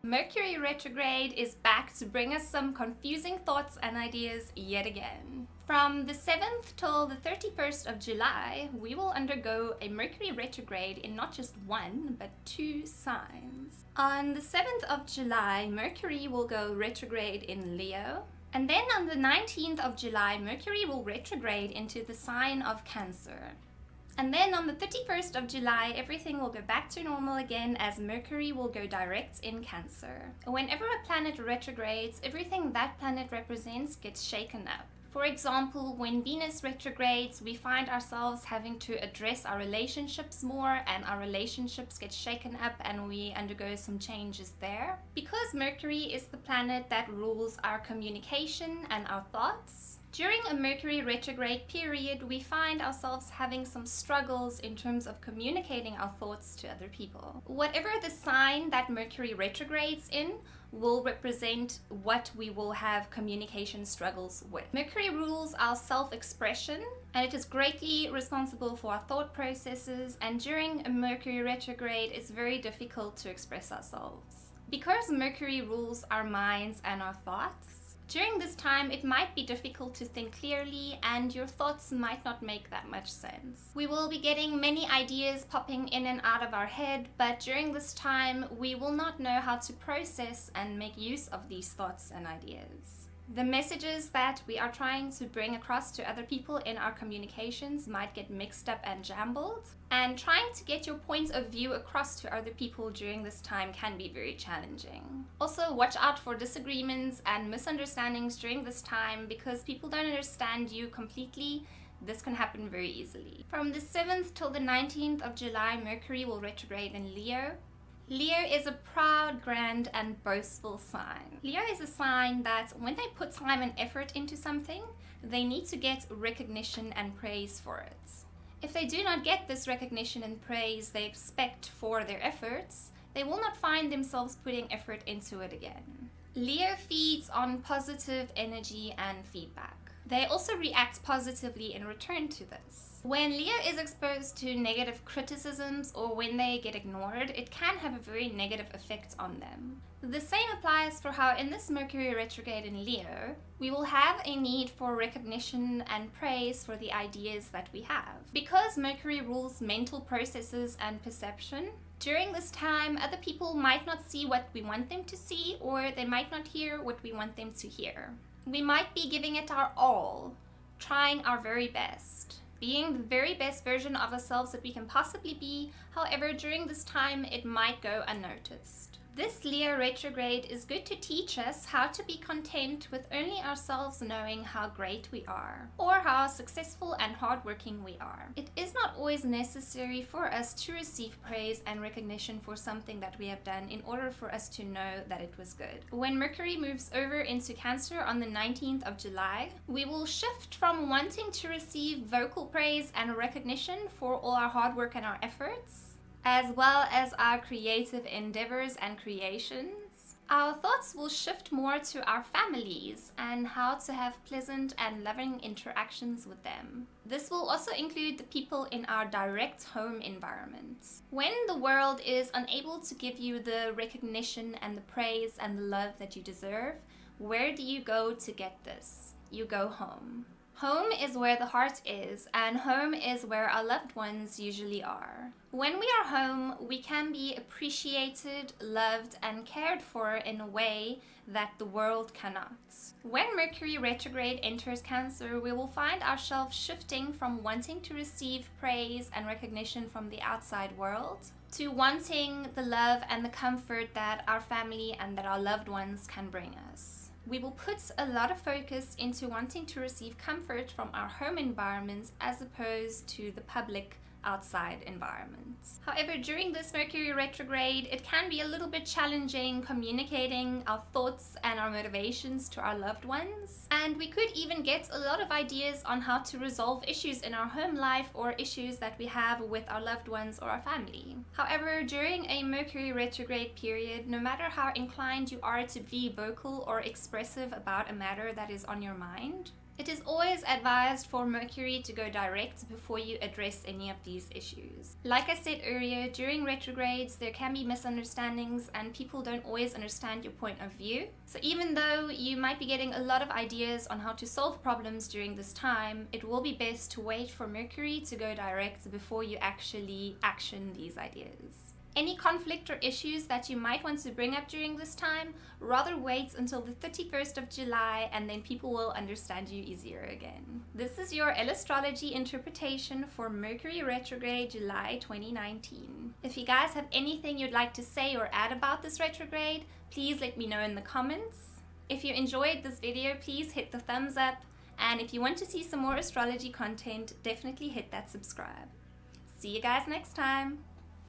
Mercury retrograde is back to bring us some confusing thoughts and ideas yet again. From the 7th till the 31st of July, we will undergo a Mercury retrograde in not just one, but two signs. On the 7th of July, Mercury will go retrograde in Leo. And then on the 19th of July, Mercury will retrograde into the sign of Cancer. And then on the 31st of July, everything will go back to normal again as Mercury will go direct in Cancer. Whenever a planet retrogrades, everything that planet represents gets shaken up. For example, when Venus retrogrades, we find ourselves having to address our relationships more, and our relationships get shaken up and we undergo some changes there. Because Mercury is the planet that rules our communication and our thoughts, during a Mercury retrograde period, we find ourselves having some struggles in terms of communicating our thoughts to other people. Whatever the sign that Mercury retrogrades in will represent what we will have communication struggles with. Mercury rules our self-expression, and it is greatly responsible for our thought processes, and during a Mercury retrograde, it's very difficult to express ourselves. Because Mercury rules our minds and our thoughts, during this time, it might be difficult to think clearly and your thoughts might not make that much sense. We will be getting many ideas popping in and out of our head, but during this time, we will not know how to process and make use of these thoughts and ideas. The messages that we are trying to bring across to other people in our communications might get mixed up and jumbled, and trying to get your point of view across to other people during this time can be very challenging. Also, watch out for disagreements and misunderstandings during this time because people don't understand you completely. This can happen very easily. From the 7th till the 19th of July, Mercury will retrograde in Leo. Leo is a proud, grand, and boastful sign. Leo is a sign that when they put time and effort into something, they need to get recognition and praise for it. If they do not get this recognition and praise they expect for their efforts, they will not find themselves putting effort into it again. Leo feeds on positive energy and feedback. They also react positively in return to this. When Leo is exposed to negative criticisms or when they get ignored, it can have a very negative effect on them. The same applies for how in this Mercury retrograde in Leo, we will have a need for recognition and praise for the ideas that we have. Because Mercury rules mental processes and perception, during this time, other people might not see what we want them to see, or they might not hear what we want them to hear. We might be giving it our all, trying our very best, being the very best version of ourselves that we can possibly be. However, during this time, it might go unnoticed. This Leo retrograde is good to teach us how to be content with only ourselves knowing how great we are, or how successful and hardworking we are. It is not always necessary for us to receive praise and recognition for something that we have done in order for us to know that it was good. When Mercury moves over into Cancer on the 19th of July, we will shift from wanting to receive vocal praise and recognition for all our hard work and our efforts, as well as our creative endeavors and creations. Our thoughts will shift more to our families and how to have pleasant and loving interactions with them. This will also include the people in our direct home environment. When the world is unable to give you the recognition and the praise and the love that you deserve, where do you go to get this? You go home. Home is where the heart is, and home is where our loved ones usually are. When we are home, we can be appreciated, loved, and cared for in a way that the world cannot. When Mercury retrograde enters Cancer, we will find ourselves shifting from wanting to receive praise and recognition from the outside world to wanting the love and the comfort that our family and that our loved ones can bring us. We will put a lot of focus into wanting to receive comfort from our home environments as opposed to the public outside environments. However, during this Mercury retrograde, it can be a little bit challenging communicating our thoughts and our motivations to our loved ones. And we could even get a lot of ideas on how to resolve issues in our home life or issues that we have with our loved ones or our family. However, during a Mercury retrograde period, no matter how inclined you are to be vocal or expressive about a matter that is on your mind, It is always advised for Mercury to go direct before you address any of these issues. Like I said earlier, during retrogrades there can be misunderstandings and people don't always understand your point of view. So even though you might be getting a lot of ideas on how to solve problems during this time, it will be best to wait for Mercury to go direct before you actually action these ideas. Any conflict or issues that you might want to bring up during this time, rather wait until the 31st of July and then people will understand you easier again. This is your EllAstrology interpretation for Mercury Retrograde July 2019. If you guys have anything you'd like to say or add about this retrograde, please let me know in the comments. If you enjoyed this video, please hit the thumbs up, and if you want to see some more astrology content, definitely hit that subscribe. See you guys next time.